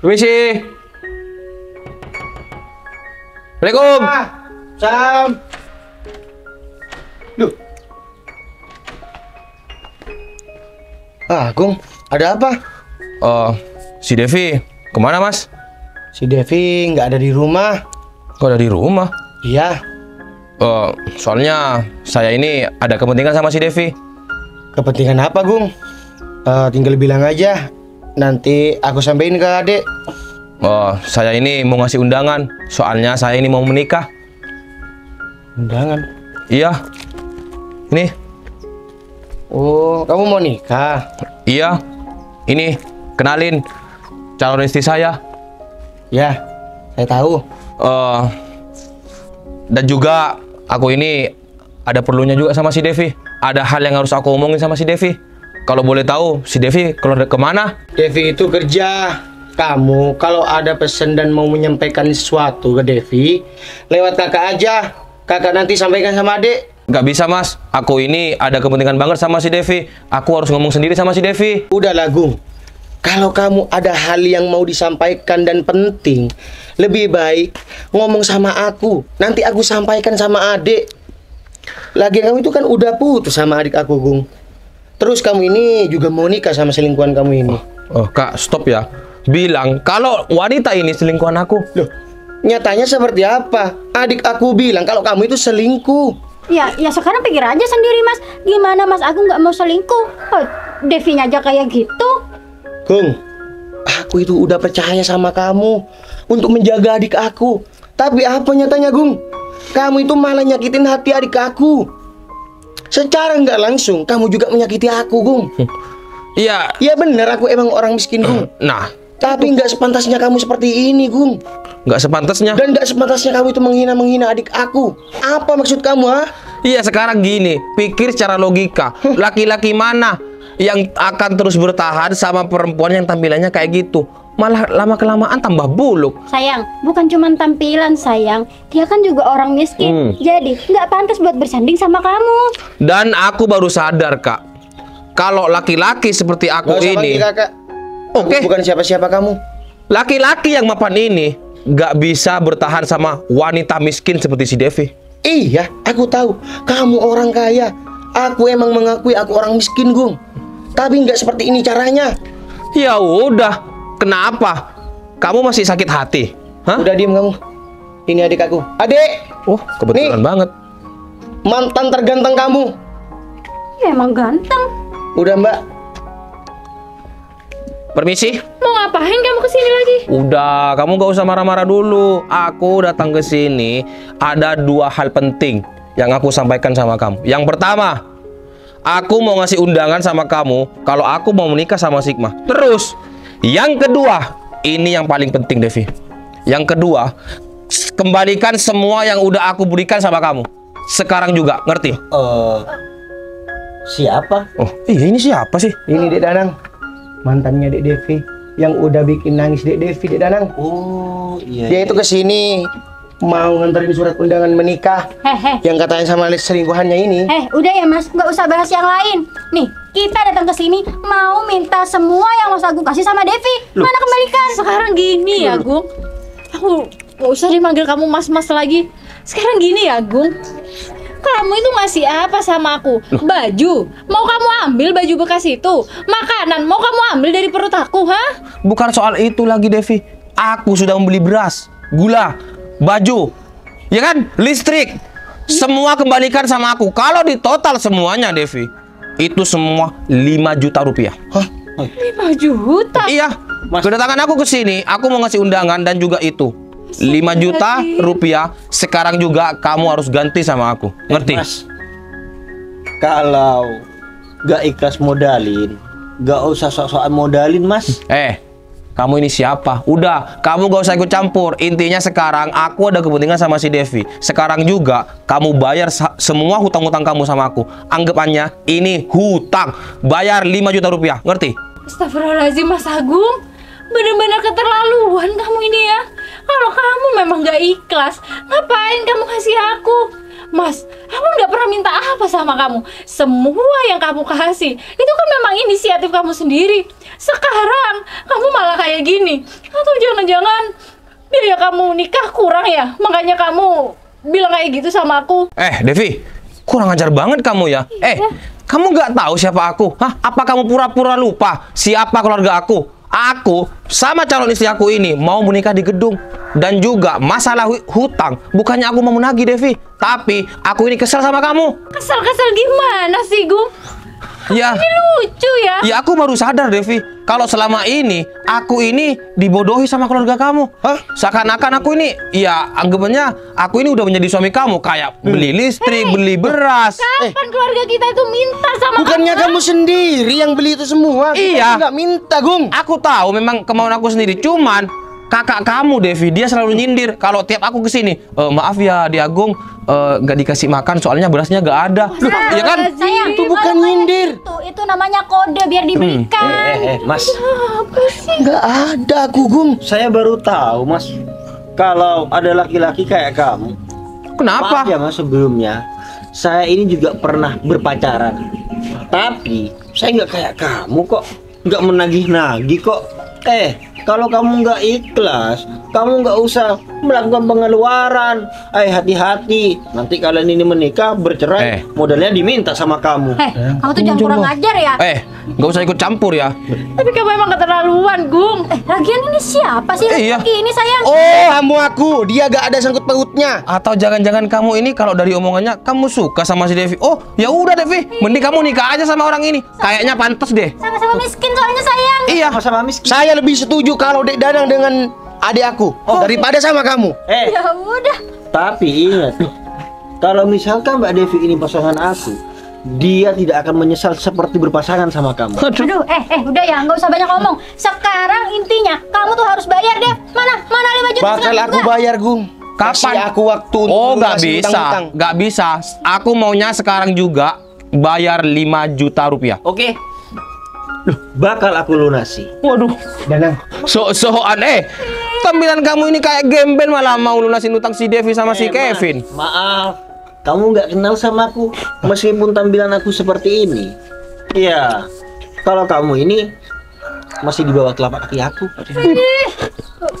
Permisi. Assalamualaikum. Sam. Duh. Agung, ada apa? Si Devi, kemana Mas? Si Devi nggak ada di rumah. Kok ada di rumah? Iya. Soalnya saya ini ada kepentingan sama si Devi. Kepentingan apa, Gung? Tinggal bilang aja. Nanti aku sampein ke adek. Saya ini mau ngasih undangan. Soalnya saya ini mau menikah. Undangan? Iya. Ini. Oh, kamu mau nikah? Iya. Ini, kenalin calon istri saya. Ya, saya tahu. Dan juga aku ini ada perlunya juga sama si Devi. Ada hal yang harus aku omongin sama si Devi. Kalau boleh tahu, si Devi keluar kemana? Devi itu kerja. Kamu kalau ada pesan dan mau menyampaikan sesuatu ke Devi, lewat kakak aja. Kakak nanti sampaikan sama adek. Gak bisa, Mas. Aku ini ada kepentingan banget sama si Devi. Aku harus ngomong sendiri sama si Devi. Udahlah, Gung. Kalau kamu ada hal yang mau disampaikan dan penting, lebih baik ngomong sama aku. Nanti aku sampaikan sama adik. Lagian kamu itu kan udah putus sama adik aku, Gung. Terus kamu ini juga mau nikah sama selingkuhan kamu ini. Kak, stop ya. Bilang kalau wanita ini selingkuhan aku. Loh, nyatanya seperti apa? Adik aku bilang kalau kamu itu selingkuh. Ya sekarang pikir aja sendiri, Mas. Gimana Mas Agung nggak mau selingkuh? Devinya aja kayak gitu. Gung, aku itu udah percaya sama kamu untuk menjaga adik aku. Tapi apa nyatanya, Gung? Kamu itu malah nyakitin hati adik aku. Secara nggak langsung, kamu juga menyakiti aku, Gung. Iya. Iya bener, aku emang orang miskin, Gung. Nah, tapi nggak sepantasnya kamu seperti ini, Gung. nggak sepantasnya. Dan nggak sepantasnya kamu itu menghina adik aku. Apa maksud kamu, ha? Iya, sekarang gini, pikir secara logika. Laki-laki mana yang akan terus bertahan sama perempuan yang tampilannya kayak gitu? Malah lama-kelamaan tambah buluk. Sayang, bukan cuma tampilan, sayang. Dia kan juga orang miskin. Jadi nggak pantas buat bersanding sama kamu. Dan aku baru sadar, Kak, kalau laki-laki seperti aku Nggak usah ini, panggil kakak. Oke. Aku bukan siapa-siapa kamu. laki-laki yang mapan ini nggak bisa bertahan sama wanita miskin seperti si Devi. Iya, aku tahu kamu orang kaya. Aku emang mengakui aku orang miskin, Gung. Tapi nggak seperti ini caranya. Ya udah, kenapa? Kamu masih sakit hati? Hah? Udah diem kamu. Ini adik aku. Adik! Oh, kebetulan Nih. banget. Mantan terganteng kamu. Ya emang ganteng. Udah, Mbak. Permisi. Mau ngapain kamu kesini lagi? Udah, kamu gak usah marah-marah dulu. Aku datang ke sini ada dua hal penting yang aku sampaikan sama kamu. Yang pertama, aku mau ngasih undangan sama kamu kalau aku mau menikah sama Sigma. Terus, yang kedua, ini yang paling penting, Devi. Yang kedua, kembalikan semua yang udah aku berikan sama kamu. Sekarang juga, ngerti? Siapa? Oh, iya, ini siapa sih? Ini Dek Danang. Mantannya Dek Devi yang udah bikin nangis Dek Devi, Dek Danang. Oh, iya. Dia itu kesini mau nganterin surat undangan menikah yang katanya sama selingkuhannya ini. Udah ya Mas, nggak usah bahas yang lain. Nih, kita datang ke sini mau minta semua yang Mas Agung kasih sama Devi. Mana kembalikan? Sekarang gini ya, Gung. Aku nggak usah dipanggil kamu mas-mas lagi. Sekarang gini ya, Gung. Kamu itu ngasih apa sama aku? Baju? Mau kamu ambil baju bekas itu? Makanan? Mau kamu ambil dari perut aku, ha? Bukan soal itu lagi, Devi. Aku sudah membeli beras, gula, baju, ya kan? Listrik. Semua kembalikan sama aku. Kalau di total semuanya, Devi, itu semua 5 juta rupiah. Hah? 5 juta? Iya. Kedatangan aku ke sini, aku mau ngasih undangan dan juga itu. 5 juta rupiah. Sekarang juga kamu harus ganti sama aku. Ngerti? Mas, kalau gak ikhlas modalin, gak usah sok-sokan modalin, Mas. Kamu ini siapa? Udah, kamu gak usah ikut campur. Intinya sekarang aku ada kepentingan sama si Devi. Sekarang juga kamu bayar semua hutang-hutang kamu sama aku. Anggapannya ini hutang. Bayar 5 juta rupiah. Ngerti? Astagfirullahaladzim, Mas Agung. Bener-bener keterlaluan kamu ini ya. Kalau kamu memang gak ikhlas, ngapain kamu kasih aku? Mas, aku nggak pernah minta apa sama kamu. Semua yang kamu kasih itu kan memang inisiatif kamu sendiri. Sekarang kamu malah kayak gini. Atau jangan-jangan biaya kamu nikah kurang ya? Makanya kamu bilang kayak gitu sama aku. Devi, kurang ajar banget kamu ya. Kamu nggak tahu siapa aku? Hah? Apa kamu pura-pura lupa siapa keluarga aku? Aku sama calon istri aku ini mau menikah di gedung. Dan juga masalah hutang, bukannya aku mau menagih Devi, tapi aku ini kesel sama kamu. Kesel-kesel gimana sih, Gung? Ya, Ini lucu ya. ya aku baru sadar Devi, kalau selama ini aku ini dibodohi sama keluarga kamu. Hah? Seakan-akan aku ini, ya anggapannya aku ini udah menjadi suami kamu, kayak beli listrik, beli beras. Kapan keluarga kita itu minta sama Bukannya kamu sendiri yang beli itu semua? Iya. Kita nggak minta, Gung. Aku tahu memang kemauan aku sendiri, cuman kakak kamu Devi dia selalu nyindir kalau tiap aku kesini, maaf ya Di Agung, nggak dikasih makan soalnya berasnya nggak ada. Loh, ya kan? Sayang, Itu bukan nyindir. Itu namanya kode biar diberikan. Mas, Nggak ada, Gung. saya baru tahu Mas, kalau ada laki-laki kayak kamu. Kenapa? Maaf ya Mas, sebelumnya saya ini juga pernah berpacaran, tapi saya nggak kayak kamu kok, nggak menagih-nagih kok. Kalau kamu nggak ikhlas, kamu nggak usah melakukan pengeluaran. Hati-hati, nanti kalian ini menikah bercerai, modalnya diminta sama kamu. Kamu tuh jangan kurang ajar ya. Nggak usah ikut campur ya. Tapi kamu emang keterlaluan, Gung. Lagian ini siapa sih Iya. laki ini sayang? Oh, kamu aku. Dia nggak ada sangkut pautnya. Atau jangan-jangan kamu ini kalau dari omongannya kamu suka sama si Devi. Oh, ya udah Devi, mending kamu nikah aja sama orang ini. Kayaknya pantas deh. Sama-sama miskin soalnya sayang. Iya. Sama miskin. Saya lebih setuju kalau Dek Danang dengan adik aku daripada sama kamu. Ya udah. Tapi ingat, kalau misalkan Mbak Devi ini pasangan aku, dia tidak akan menyesal seperti berpasangan sama kamu. Aduh, udah ya, nggak usah banyak ngomong. Sekarang intinya kamu tuh harus bayar deh. Mana 5 juta Bakal sekarang aku juga. bayar, Gung. Kapan? Kasih aku waktu untuk Oh, nggak melunasi bisa, utang-utang. nggak bisa. Aku maunya sekarang juga bayar 5 juta rupiah. Oke. Bakal aku lunasi. Waduh, Danang. so-soan tampilan kamu ini kayak gembel malah mau lunasin utang si Devi sama si Kevin. Maaf, kamu nggak kenal sama aku, meskipun tampilan aku seperti ini. Iya, kalau kamu ini masih di bawah telapak kaki aku.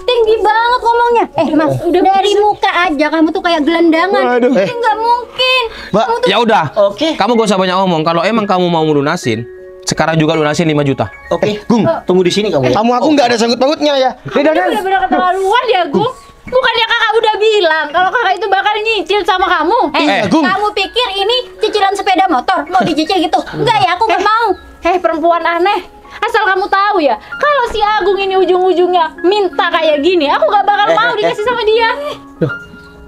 Tinggi banget ngomongnya. Mas, udah dari muka aja kamu tuh kayak gelandangan. Waduh. Nggak mungkin. Mbak, Kamu tuh Ya udah, Oke. kamu gak usah banyak ngomong. Kalau emang kamu mau melunasin, sekarang juga lunasin 5 juta. Oke, Gung. tunggu di sini kamu. Kamu aku nggak ada sangkut pautnya ya. Ini bener-bener keterlaluan ya, Gung. Bukannya kakak udah bilang kalau kakak itu bakal nyicil sama kamu? Gung. kamu pikir ini cicilan sepeda motor mau dicicil gitu? Enggak ya, aku nggak mau. Perempuan aneh. Asal kamu tahu ya, kalau si Agung ini ujung-ujungnya minta kayak gini, aku gak bakal mau dikasih sama dia.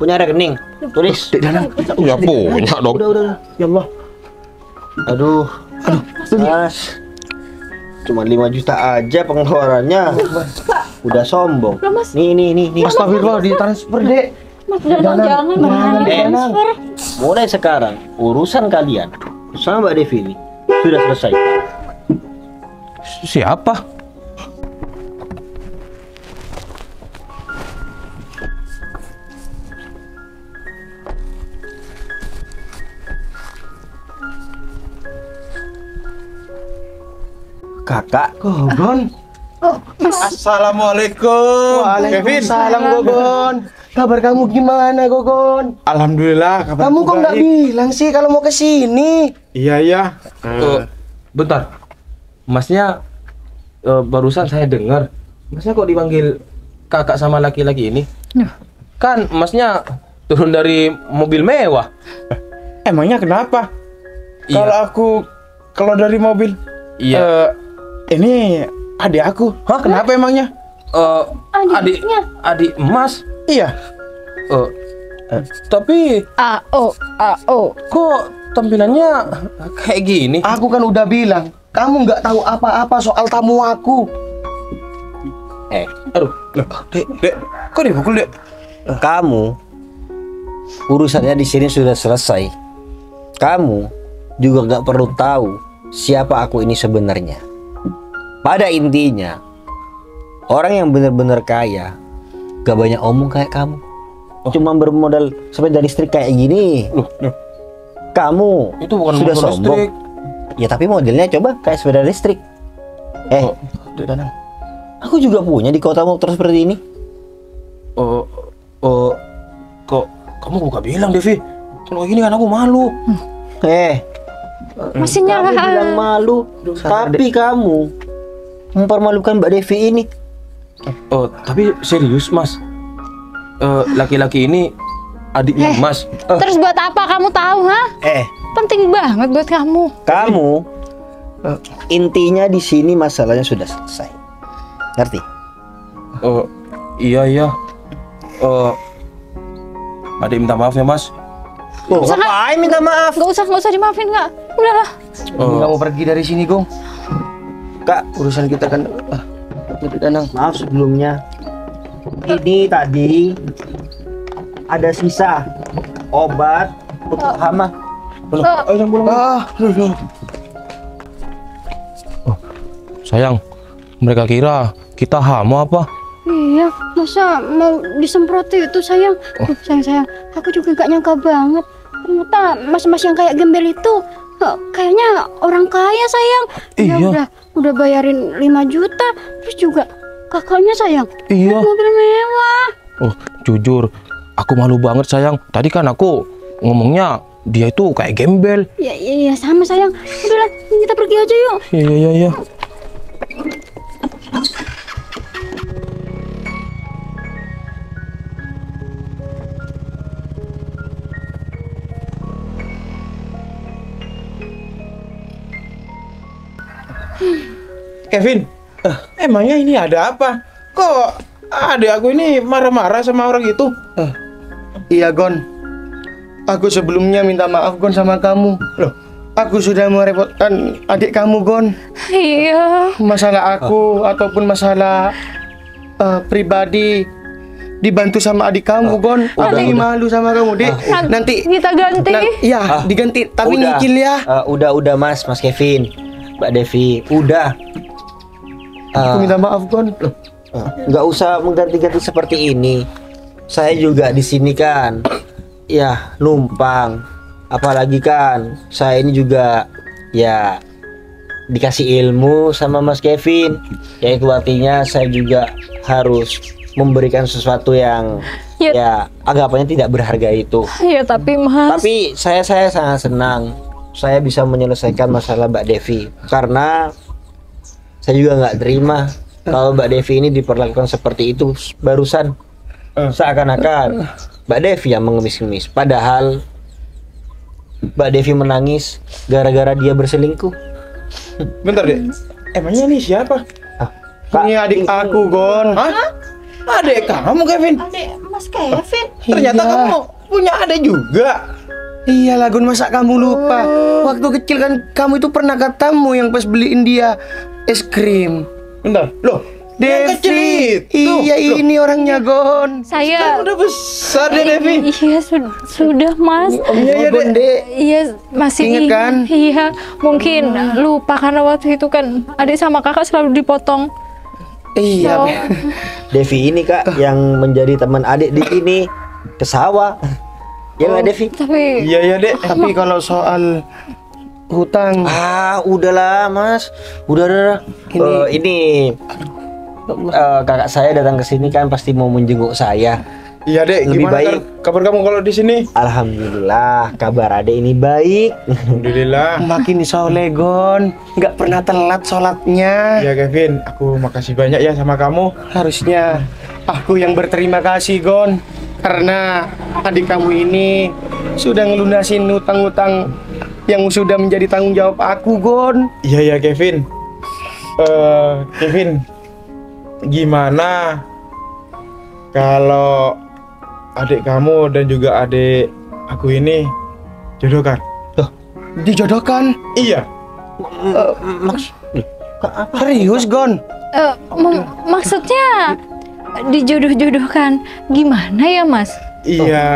Punya rekening, tulis. Ya punya dong. Udah. Ya Allah. Aduh. Mas. Cuma 5 juta aja pengeluarannya. Udah sombong. Nih. Astagfirullah, ditransfer, Dek. Mas, jangan transfer. Mulai sekarang urusan kalian sama Mbak Devi ini sudah selesai. Siapa? Kakak, Gogon. Assalamualaikum. Waalaikumsalam, Gogon. Kabar kamu gimana, Gogon? Alhamdulillah. Kabar Kamu kok nggak bilang sih kalau mau ke sini? Iya. Bentar. Masnya barusan saya dengar. Masnya kok dipanggil kakak sama laki-laki ini? Kan masnya turun dari mobil mewah. Emangnya kenapa? Iya. Kalau aku keluar dari mobil, Iya. ini adik aku. Kenapa emangnya? Adik emas. Iya. Tapi kok tampilannya kayak gini? Aku kan udah bilang, kamu nggak tahu apa-apa soal tamu aku. Aduh. Dek, kok dipukul, Dek? kamu urusannya di sini sudah selesai. Kamu juga nggak perlu tahu siapa aku ini sebenarnya. Pada intinya, orang yang benar-benar kaya gak banyak omong kayak kamu. Cuma bermodal sepeda listrik kayak gini. Kamu Itu bukan sudah motor sombong. listrik. Ya tapi modelnya coba kayak sepeda listrik. Dek Danang. Aku juga punya di kota motor seperti ini. Kok kamu gak bilang, Devi? Kalau gini kan aku malu. Masih Kamu nyala. bilang malu, tapi kamu mempermalukan Mbak Devi ini. Oh, tapi serius Mas. Laki-laki ini adiknya Mas. Terus buat apa kamu tahu, ha? Penting banget buat kamu. Kamu intinya di sini masalahnya sudah selesai. Ngerti? Iya. Adik minta maaf ya Mas. Ngapain minta maaf? Nggak usah dimaafin, nggak. Udahlah. Nggak mau pergi dari sini, Gong. Kak, Urusan kita kan Danang. maaf sebelumnya. Ini tadi ada sisa obat untuk hama. Sayang, mereka kira kita hama apa? Iya, masa mau disemprot itu sayang? Sayang, aku juga gak nyangka banget. Ternyata mas-mas yang kayak gembel itu kayaknya orang kaya sayang. Dia Iya. udah bayarin 5 juta, terus juga kakaknya sayang. Iya. Mobil mewah. Oh, jujur, aku malu banget sayang. Tadi kan aku ngomongnya dia itu kayak gembel. Iya sama sayang. Udahlah, kita pergi aja yuk. Iya. Kevin, emangnya ini ada apa? Kok adik aku ini marah-marah sama orang itu? Iya, Gon. Aku sebelumnya minta maaf, Gon, sama kamu. Loh, aku sudah merepotkan adik kamu, Gon. Iya. Masalah aku ataupun masalah pribadi dibantu sama adik kamu, Gon. Aku ini malu sama kamu, Dek. Nanti kita ganti. Iya, diganti, tapi Udah. nyicil ya. Udah Mas Kevin, Mbak Devi, udah. Aku minta maaf, Gon. Nggak usah mengganti-ganti seperti ini. Saya juga di sini kan, ya numpang. Apalagi kan, saya ini juga ya dikasih ilmu sama Mas Kevin. Yaitu artinya saya juga harus memberikan sesuatu yang ya anggapannya tidak berharga itu. Iya, tapi Mas. Tapi saya sangat senang saya bisa menyelesaikan masalah Mbak Devi, karena saya juga nggak terima kalau Mbak Devi ini diperlakukan seperti itu barusan. Seakan-akan Mbak Devi yang mengemis-ngemis, padahal Mbak Devi menangis gara-gara dia berselingkuh. Bentar deh, emangnya ini siapa? Kak, Ini adik aku, Gon. Hah? Adik kamu Kevin? Adik Mas Kevin. Ternyata kamu punya adik juga. Iya lah, Gon, masa kamu lupa? Waktu kecil kan kamu itu pernah katamu yang pas beliin dia es krim. Bentar, loh, yang kecil itu. Iya, Loh, ini orangnya, Gon. Saya udah besar deh Devi. Iya, sudah Mas. Iya, Dek. Dek. Iya, masih Ingat kan? Iya, mungkin lupa karena waktu itu kan adik sama kakak selalu dipotong. Iya. So, Devi ini Kak yang menjadi teman adik di sini ke sawah. Ya nggak Devi? tapi Iya Dek. Tapi kalau soal hutang, Udahlah Mas, udah. Ini kakak saya datang ke sini kan pasti mau menjenguk saya. Iya Dek, Lebih gimana baik. kabar kamu kalau di sini? Alhamdulillah, kabar adik ini baik. Alhamdulillah. makin soleh, Gon. Nggak pernah telat sholatnya. Ya Kevin, aku makasih banyak ya sama kamu. Harusnya aku yang berterima kasih, Gon. Karena adik kamu ini sudah ngelunasin utang-utang yang sudah menjadi tanggung jawab aku, Gon. Iya Kevin. Kevin, gimana kalau adik kamu dan juga adik aku ini jodohkan? Dijodohkan? Iya. Serius, Gon? maksudnya dijodoh-jodohkan gimana ya, Mas? Iya.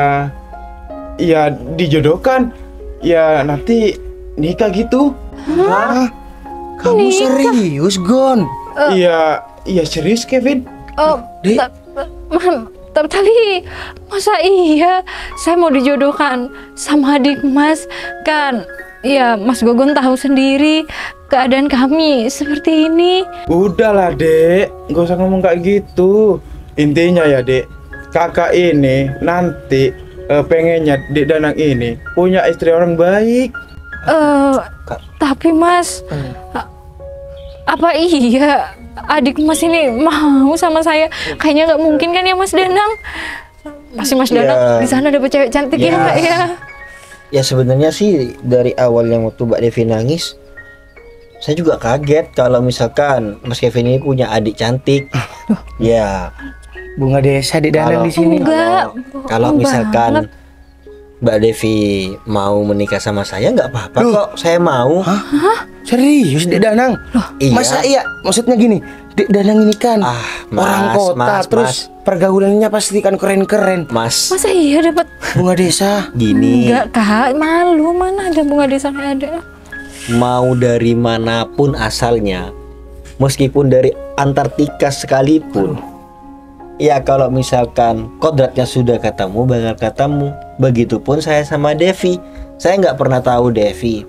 Iya, dijodohkan. Ya nanti nikah gitu. Hah? Kamu serius, Gon? Iya serius Kevin. Dek. Tapi masa iya saya mau dijodohkan sama adik Mas? Kan ya Mas Gogon tahu sendiri keadaan kami seperti ini. Udahlah Dek, gak usah ngomong kayak gitu. Intinya ya Dek, kakak ini nanti pengennya Dek Danang ini punya istri orang baik. Tapi Mas, Apa iya adik Mas ini mau sama saya? Kayaknya nggak mungkin kan ya Mas Danang? Pasti Mas Danang di sana dapet cewek cantik ya Kak ya? Ya sebenarnya sih dari awal yang waktu Mbak Devi nangis, saya juga kaget kalau misalkan Mas Kevin ini punya adik cantik. Ya, Bunga desa di Danang di sini. Enggak. kalau bohong misalkan banget. Mbak Devi mau menikah sama saya nggak apa-apa kok, saya mau. Serius Dek Danang? Iya. Masa iya? Maksudnya gini, Dek Danang ini kan orang Mas, kota, Mas, terus pergaulannya pasti kan keren-keren. Mas, Masa iya dapat? Bunga desa. gini, Enggak Kak, malu, mana ada bunga desa kayak ada. mau dari manapun asalnya, meskipun dari Antartika sekalipun, ya kalau misalkan kodratnya sudah ketemu, bakal ketemu. Begitupun saya sama Devi. Saya nggak pernah tahu Devi,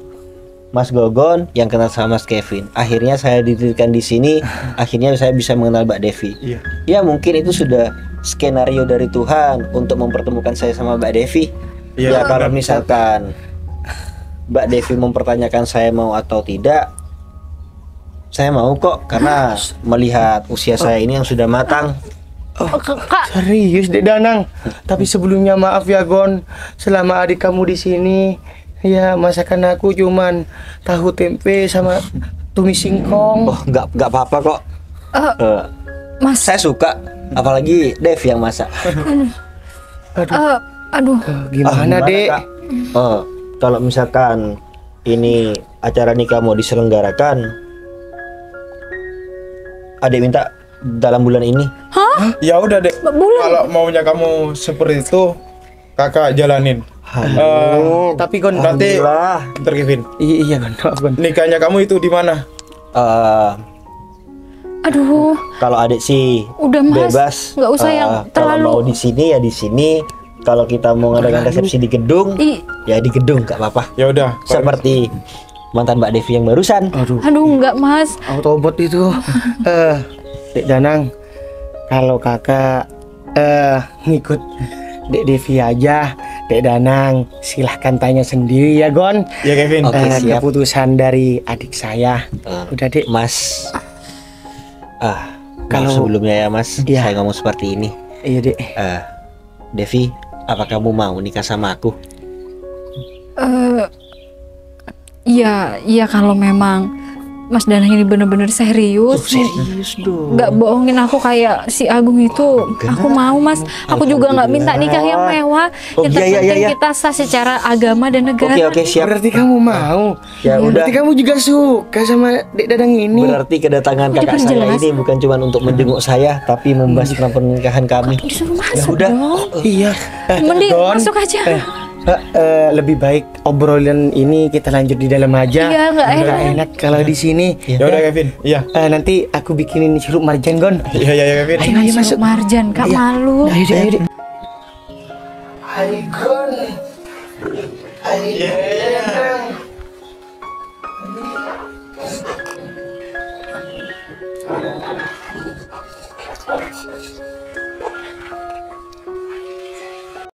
Mas Gogon yang kenal sama Mas Kevin. Akhirnya saya dititipkan di sini. Akhirnya saya bisa mengenal Mbak Devi. Iya. Ya mungkin itu sudah skenario dari Tuhan untuk mempertemukan saya sama Mbak Devi. Iya, Ya kalau benar. misalkan Mbak Devi mempertanyakan saya mau atau tidak, saya mau kok, karena melihat usia saya ini yang sudah matang. Kak, Serius Dek Danang. Tapi sebelumnya maaf ya Gon, selama adik kamu di sini, ya masakan aku cuman tahu tempe sama tumis singkong. Oh, nggak apa-apa kok. Mas, Saya suka, apalagi Dev yang masak. aduh, Gimana Dek? Kak? Kalau misalkan ini acara nikah mau diselenggarakan, Adek minta dalam bulan ini. Ya udah Dek, bulan. kalau maunya kamu seperti itu, kakak jalanin. Tapi Gon, Nanti Alhamdulillah. Bentar Kevin, iya Gon, maaf Gon. nikahnya kamu itu di mana? aduh, Kalau Adek sih udah Mas, bebas. nggak usah yang Kalau mau terlalu. di sini ya di sini. Kalau kita mau ngadakan resepsi di gedung, ya di gedung, nggak apa-apa. Ya udah. Seperti mantan Mbak Devi yang barusan. Aduh, Aduh, enggak Mas. autobot itu. Dek Danang, kalau kakak ngikut Dek Devi aja, Dek Danang silahkan tanya sendiri ya Gon. Ya Kevin. Oke, siap. Keputusan dari adik saya. Udah Dek. Mas, Kalau- kalau sebelumnya ya Mas, Iya. saya ngomong seperti ini. Iya Dek. Devi, apa kamu mau nikah sama aku? Iya kalau memang Mas Danang ini bener-bener serius. Serius dong. Nggak bohongin aku kayak si Agung itu. Aku mau Mas. Aku juga nggak minta nikah yang mewah. Oh, Yang iya, terpenting iya. kita sah secara agama dan negara. Oke, siap. Berarti kamu mau? Ya udah. Berarti kamu juga suka sama Dek Danang ini? Berarti kedatangan Udah kakak saya jelas. ini bukan cuma untuk menjenguk saya, tapi membahas tentang pernikahan kami. Disuruh masuk udah. dong. Iya. Mending Gon, masuk aja. lebih baik obrolan ini kita lanjut di dalam aja. Iya, nggak Nggak enak. enak kalau di sini. Ya udah Kevin. Iya. Nanti aku bikinin sirup marjan Gon. Iya Kevin. Ayo masuk Marjan, Kak malu. Ayo deh. Ayo Gon. Ayo.